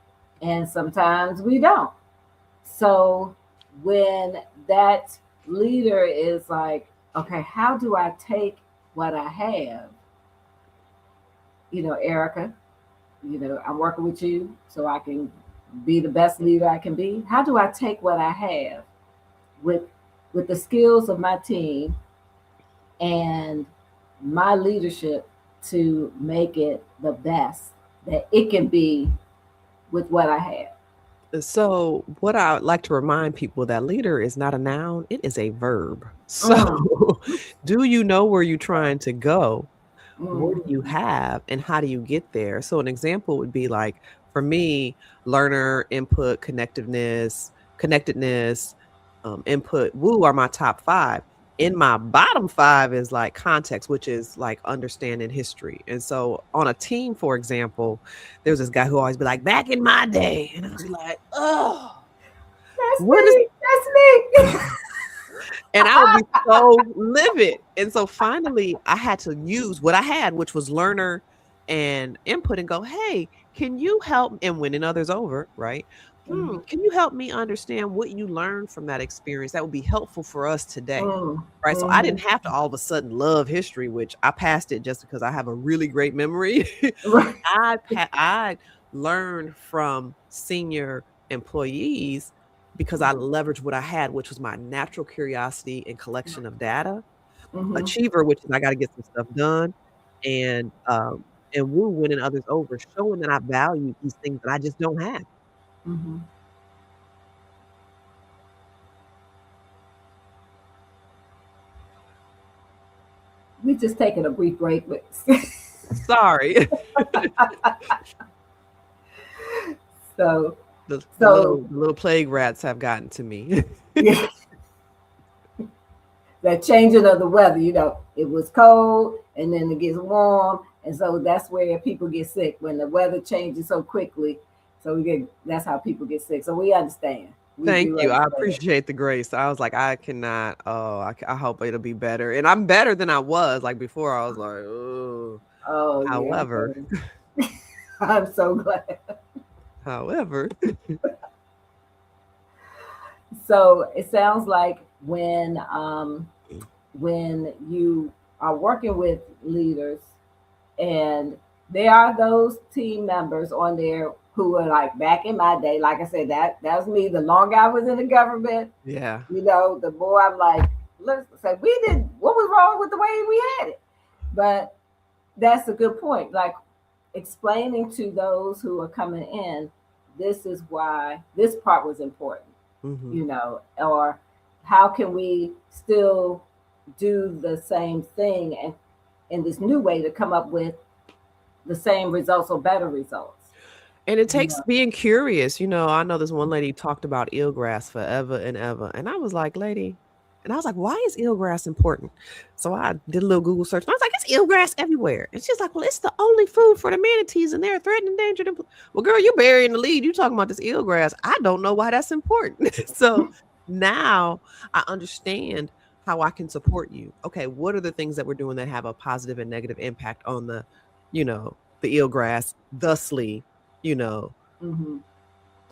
and sometimes we don't. So when that leader is like, okay, how do I take what I have? Erica, I'm working with you so I can be the best leader I can be. How do I take what I have with the skills of my team and my leadership to make it the best that it can be with what I have? So, what I would like to remind people, that leader is not a noun, it is a verb. So, Mm. do you know where you're trying to go? what do you have and how do you get there? So an example would be like, for me, learner, input, connectedness, input, woo are my top 5. In my bottom 5 is like context, which is like understanding history. And so on a team, for example, there's this guy who always be like, back in my day. And I was like, oh, That's what is, me. That's me. and I would be so livid. And so finally, I had to use what I had, which was learner and input, and go, hey, can you help? And winning others over, right? Can you help me understand what you learned from that experience that would be helpful for us today? Right. So I didn't have to all of a sudden love history, which I passed it just because I have a really great memory. Right. I learned from senior employees because I leveraged what I had, which was my natural curiosity and collection of data. Achiever, which is I got to get some stuff done, and woo, winning others over, showing that I value these things that I just don't have. We just taking a brief break, but Sorry. so The so little plague rats have gotten to me. yeah, that changing of the weather. It was cold and then it gets warm, and so that's where people get sick when the weather changes so quickly. So that's how people get sick. So we understand. We Thank do you. I understand. appreciate the grace. I was like, I cannot. Oh, I hope it'll be better. And I'm better than I was. Like before, I was like, oh. Oh yeah, However, I'm so glad. however, So it sounds like when you are working with leaders, and there are those team members on there who are like, back in my day, like I said, that was me. The longer I was in the government, yeah. the more I'm like, let's say what was wrong with the way we had it? But that's a good point. Like explaining to those who are coming in, this is why this part was important, Hmm. or how can we still do the same thing and in this new way to come up with the same results or better results. And it You takes know. being curious. I know this one lady talked about eelgrass forever and ever. And I was like, lady, and I was like, why is eelgrass important? So I did a little Google search. And I was like, it's eelgrass everywhere. And she's like, well, it's the only food for the manatees and they're threatened, endangered. Well, girl, you burying the lead. You talking about this eelgrass. I don't know why that's important. So now I understand how I can support you. Okay, what are the things that we're doing that have a positive and negative impact on you know, the eelgrass, thusly, you know, Mm-hmm.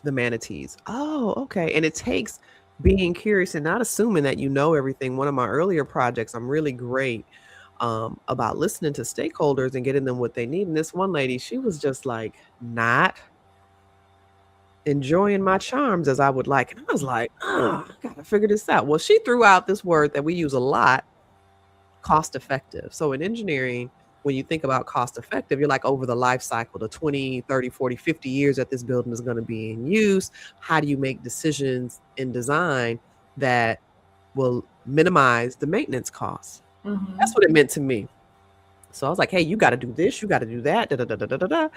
the manatees. Oh, okay. And it takes being curious and not assuming that you know everything. One of my earlier projects, I'm really great about listening to stakeholders and getting them what they need. And this one lady, she was just like not enjoying my charms as I would like. And I was like, oh, I gotta figure this out. Well, she threw out this word that we use a lot, cost effective. So in engineering, when you think about cost effective, you're like over the life cycle, the 20, 30, 40, 50 years that this building is going to be in use. How do you make decisions in design that will minimize the maintenance costs? Mm-hmm. That's what it meant to me. So I was like, hey, you got to do this, you got to do that. Da, da, da, da, da, da, da.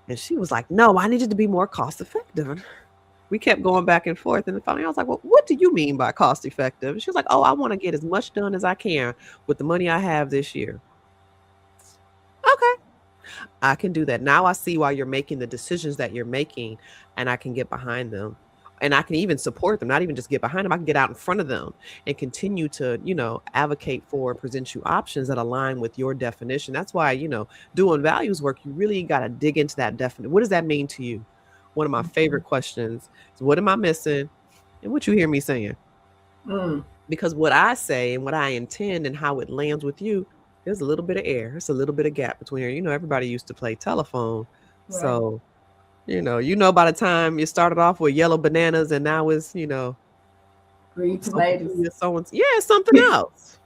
And she was like, no, I needed to be more cost effective. And we kept going back and forth. And finally, I was like, well, what do you mean by cost effective? And she was like, oh, I want to get as much done as I can with the money I have this year. Okay, I can do that. Now I see why you're making the decisions that you're making, and I can get behind them. And I can even support them, not even just get behind them. I can get out in front of them and continue to, advocate for and present you options that align with your definition. That's why, doing values work, you really got to dig into that definition. What does that mean to you? One of my favorite questions is, what am I missing? And what you hear me saying? Mm. Because what I say and what I intend and how it lands with you, there's a little bit of air. There's a little bit of gap between here. Everybody used to play telephone. Right. So, by the time you started off with yellow bananas and now it's, Green social tomatoes. media, yeah, it's something else.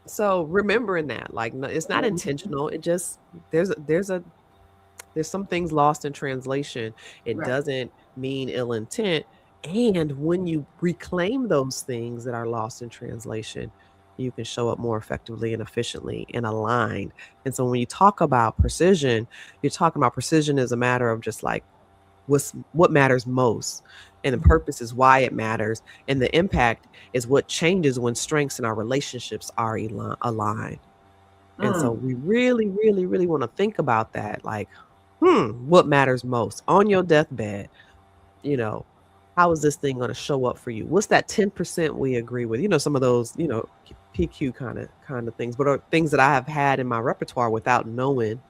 So remembering that, like, no, it's not intentional. It just, there's some things lost in translation. It Right. doesn't mean ill intent. And when you reclaim those things that are lost in translation, you can show up more effectively and efficiently and aligned. And so when you talk about precision, you're talking about precision as a matter of just like what matters most. And the purpose is why it matters. And the impact is what changes when strengths in our relationships are aligned. And so Mm. we really, really, really want to think about that. Like, what matters most on your deathbed? You know, how is this thing going to show up for you? What's that 10% we agree with? Some of those, PQ kind of things, but are things that I have had in my repertoire without knowing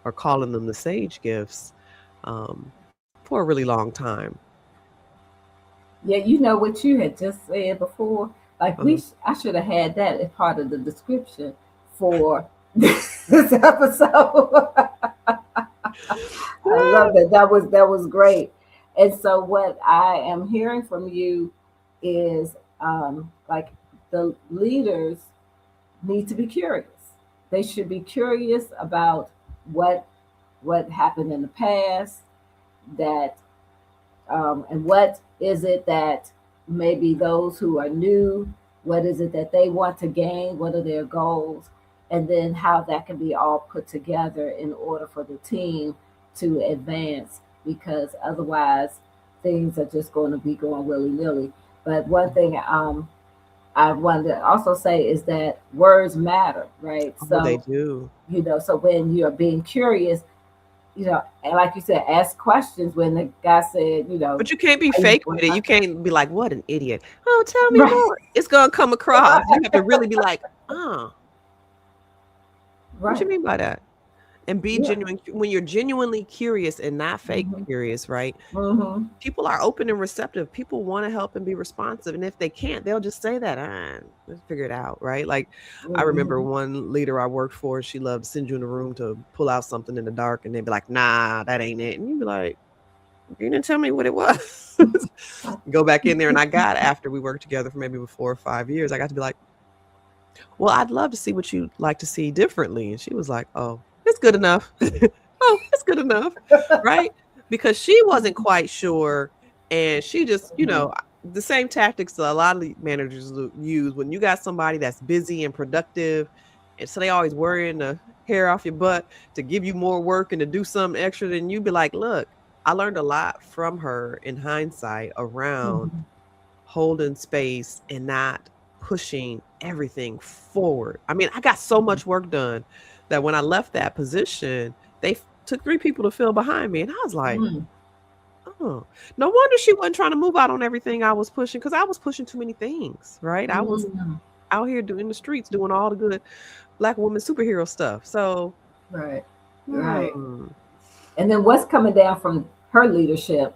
or calling them the sage gifts for a really long time. Yeah, you know what you had just said before. Like Uh-huh. I should have had that as part of the description for this episode. I love that. That was great. And so what I am hearing from you is like the leaders need to be curious. They should be curious about what what happened in the past, that and what is it that maybe those who are new, what is it that they want to gain, what are their goals, and then how that can be all put together in order for the team to advance, because otherwise things are just going to be going willy-nilly. But one thing I wanted to also say is that words matter, right? Oh, they So, do. so when you're being curious, and like you said, ask questions. When the guy said, But you can't be are you fake doing with it. You something? can't be like, what an idiot. Oh, tell me Right, more. It's gonna come across. You have to really be like, oh, what you right, mean by that? And be yeah. genuine. When you're genuinely curious and not fake Hmm. curious, right? Hmm. People are open and receptive. People want to help and be responsive. And if they can't, they'll just say that, let's figure it out, right? Like I remember Hmm. one leader I worked for, she loved to send you in a room to pull out something in the dark and they'd be like, nah, that ain't it. And you'd be like, you didn't tell me what it was. Go back in there and I got after we worked together for maybe 4 or 5 years, I got to be like, well, I'd love to see what you'd like to see differently. And she was like, oh, it's good enough. Oh, it's good enough. Right. Because she wasn't quite sure. And she just, the same tactics that a lot of managers use when you got somebody that's busy and productive. And so they always worrying the hair off your butt to give you more work and to do something extra. Then you'd be like, look, I learned a lot from her in hindsight around Hmm. holding space and not pushing everything forward. I mean, I got so much work done that when I left that position, they took 3 people to fill behind me. And I was like, Hmm. oh, no wonder she wasn't trying to move out on everything I was pushing because I was pushing too many things, right? I was Hmm. out here doing the streets, doing all the good Black woman superhero stuff. So, Right, right. hmm, And then what's coming down from her leadership,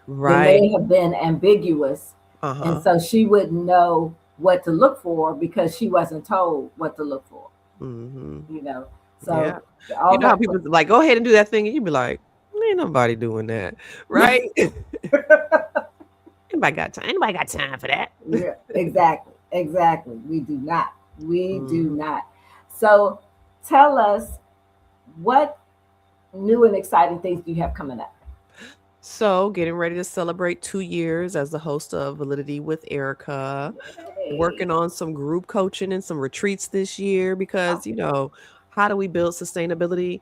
they right. may have been ambiguous, Uh and huh. so she wouldn't know what to look for because she wasn't told what to look for. Hmm. You know, Yeah. so You all know how that. people like, go ahead and do that thing. And you'd be like, ain't nobody doing that. Right. Anybody got time for that? Yeah, exactly, exactly. We do not. We do Mhm. not. So, tell us what new and exciting things do you have coming up? So, getting ready to celebrate 2 years as the host of Validity with Erica, Hey. working on some group coaching and some retreats this year because, how do we build sustainability?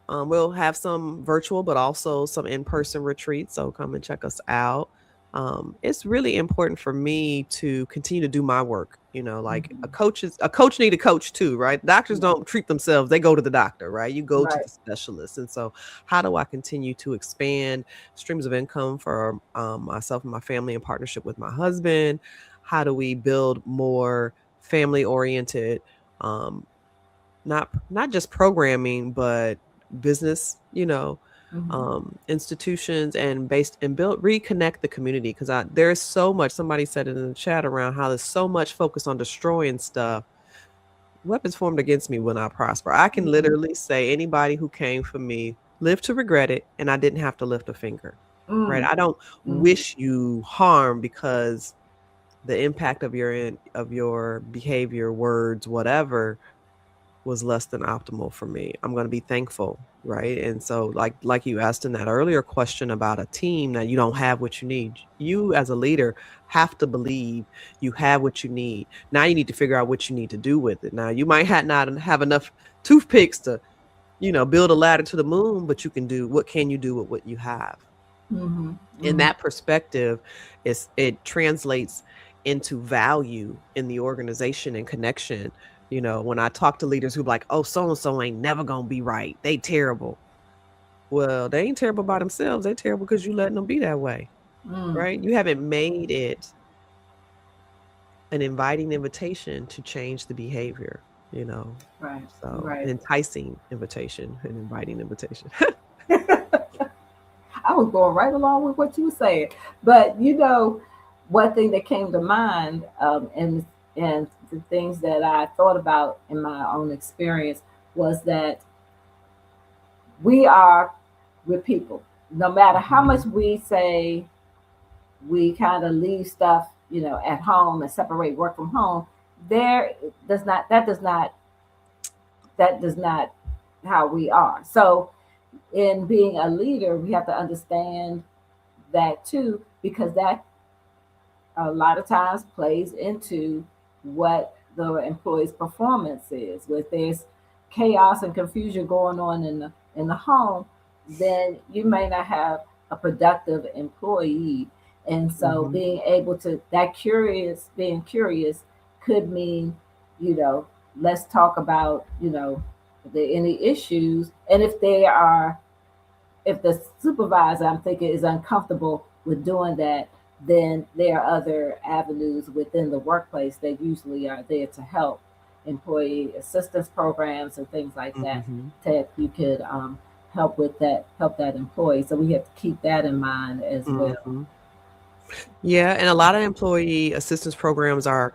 We'll have some virtual, but also some in-person retreats. So come and check us out. It's really important for me to continue to do my work. Like Mhm. a coach need a coach too, right? Doctors Right, don't treat themselves; they go to the doctor, right? You go to right. the specialist. And so, how do I continue to expand streams of income for myself and my family in partnership with my husband? How do we build more family-oriented um, not just programming, but business, Mhm. institutions and based and build reconnect the community because there's so much. Somebody said it in the chat around how there's so much focus on destroying stuff. Weapons formed against me will not prosper. I can Mhm. literally say anybody who came for me lived to regret it, and I didn't have to lift a finger. Right? Mm. I don't Mhm. wish you harm because the impact of your behavior, words, whatever was less than optimal for me. I'm going to be thankful, right? And so like you asked in that earlier question about a team that you don't have what you need. You as a leader have to believe you have what you need. Now you need to figure out what you need to do with it. Now you might not have enough toothpicks to, build a ladder to the moon, but you can do what can you do with what you have? Mm-hmm. In Mm-hmm. that perspective, it translates into value in the organization and connection. When I talk to leaders who be like, oh, so and so ain't never gonna be right, they terrible. Well, they ain't terrible by themselves, they terrible because you letting them be that way. Mm. Right, you haven't made it an inviting invitation to change the behavior, you know Right. so Right. an enticing invitation, an inviting invitation. I was going right along with what you were saying, but one thing that came to mind, and the things that I thought about in my own experience was that we are with people. No matter how Mhm, much we say we kind of leave stuff, at home and separate work from home, there does not that does not how we are. So in being a leader, we have to understand that too, because that a lot of times plays into what the employee's performance is. If there's chaos and confusion going on in the home, then you may not have a productive employee. And so mhm, being able to being curious could mean, you know, let's talk about, any issues. And if the supervisor, I'm thinking, is uncomfortable with doing that, then there are other avenues within the workplace that usually are there to help, employee assistance programs and things like that, mhm, that you could help that employee. So we have to keep that in mind as well. mhm. Yeah, and a lot of employee assistance programs are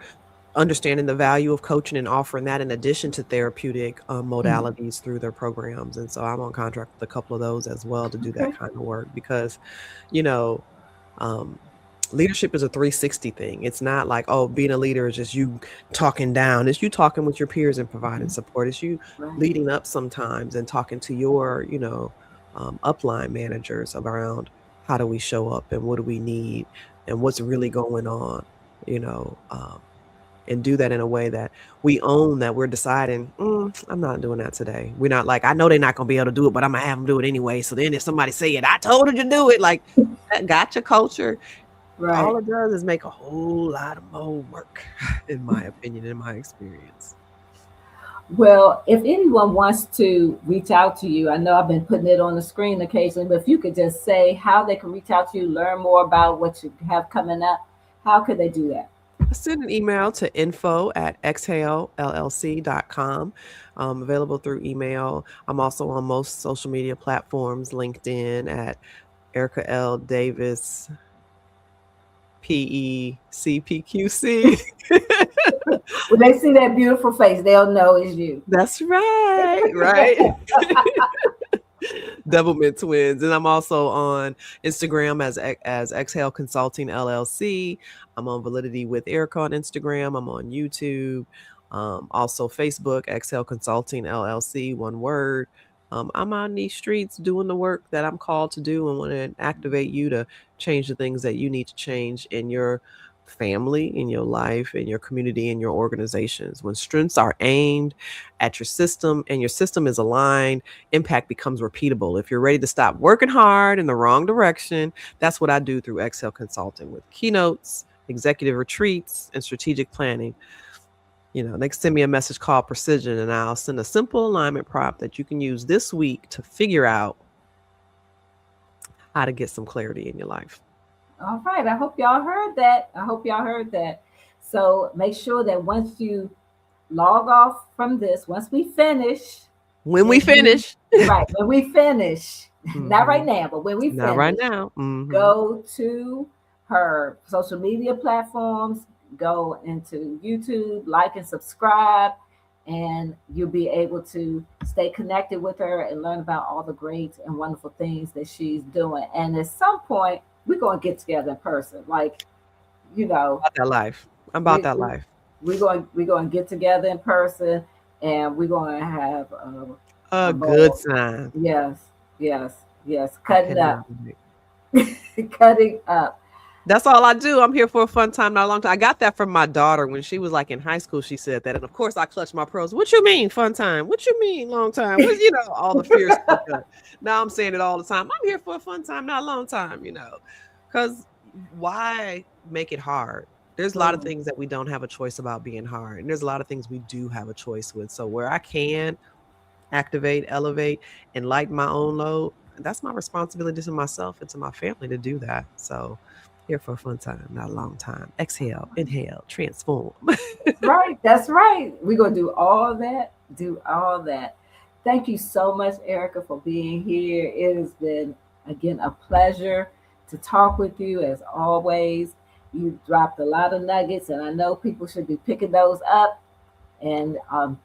understanding the value of coaching and offering that in addition to therapeutic Mm. modalities through their programs. And so I'm on contract with a couple of those as well to do that Okay. kind of work because, you know, um, leadership is a 360 thing. It's not like, oh, being a leader is just you talking down. It's you talking with your peers and providing Mhm. support. It's you Right. leading up sometimes and talking to your, upline managers around how do we show up and what do we need and what's really going on, you know. And do that in a way that we own that we're deciding, I'm not doing that today. We're not like, I know they're not going to be able to do it, but I'm going to have them do it anyway. So then if somebody say it, I told her to do it. Like that gotcha culture, Right. all it does is make a whole lot of more work, in my opinion, in my experience. Well, if anyone wants to reach out to you, I know I've been putting it on the screen occasionally, but if you could just say how they can reach out to you, learn more about what you have coming up, how could they do that? Send an email to info@exhalellc.com. Available through email. I'm also on most social media platforms, LinkedIn at Erica L. Davis, PECPQC. When they see that beautiful face, they'll know it's you. That's right, right. Doublemint twins, and I'm also on Instagram as Exhale Consulting LLC. I'm on Validity with Erika on Instagram. I'm on YouTube, also Facebook Exhale Consulting LLC, one word. I'm on these streets doing the work that I'm called to do and want to activate you to change the things that you need to change in your family, in your life, in your community, in your organizations. When strengths are aimed at your system and your system is aligned, impact becomes repeatable. If you're ready to stop working hard in the wrong direction, that's what I do through Excel Consulting with keynotes, executive retreats, and strategic planning. They can send me a message called Precision, and I'll send a simple alignment prop that you can use this week to figure out how to get some clarity in your life. All right. I hope y'all heard that. I hope y'all heard that. So make sure that once you log off from this, once we finish, When we then you, finish, right, when we finish, not right hmm now, but when we not right finish, now. go to her social media platforms, go into YouTube, like and subscribe, and you'll be able to stay connected with her and learn about all the great and wonderful things that she's doing. And at some point, we're going to get together in person. Like, you know, About that life. I'm about we, that we, life. we're going to get together in person and we're going to have a A good bowl. sign. Yes, yes, yes. I Cutting cannot up, wait. cutting up. That's all I do. I'm here for a fun time, not a long time. I got that from my daughter when she was like in high school. She said that, and of course, I clutched my pearls. What you mean, fun time? What you mean, long time? What's all the fear spoke up. Now I'm saying it all the time. I'm here for a fun time, not a long time. Because why make it hard? There's a lot of Mm, things that we don't have a choice about being hard, and there's a lot of things we do have a choice with. So where I can activate, elevate, and lighten my own load, that's my responsibility to myself and to my family to do that. So here for a fun time, not a long time. Exhale, inhale, transform. that's right. That's right. We're going to do all that. Do all that. Thank you so much, Erica, for being here. It has been, again, a pleasure to talk with you as always. You dropped a lot of nuggets, and I know people should be picking those up and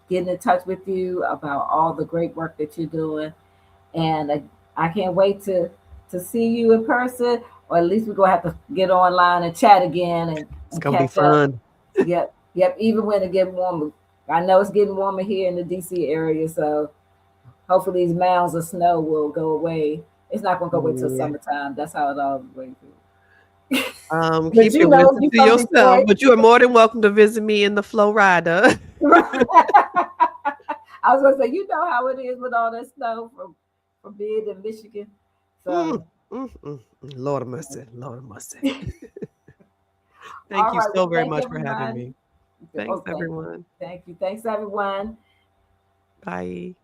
getting in touch with you about all the great work that you're doing. And I can't wait to see you in person, or at least we're gonna have to get online and chat again It's and gonna be catch up. fun. Yep, yep. Even when it get warmer, I know it's getting warmer here in the DC area, so hopefully these mounds of snow will go away. It's not gonna go away till Yeah. summertime. That's how it always goes. But Keep you your know, wisdom you to from yourself, Detroit. but you are more than welcome to visit me in the Flow Rider. I was gonna say, you know how it is with all that snow from being in Michigan. Mm, So, Lord of mercy, Lord of mercy. Thank all you right. so Well, very thank much for having everyone. me. Thanks, Oh, everyone. thank you. Thanks, everyone. Bye.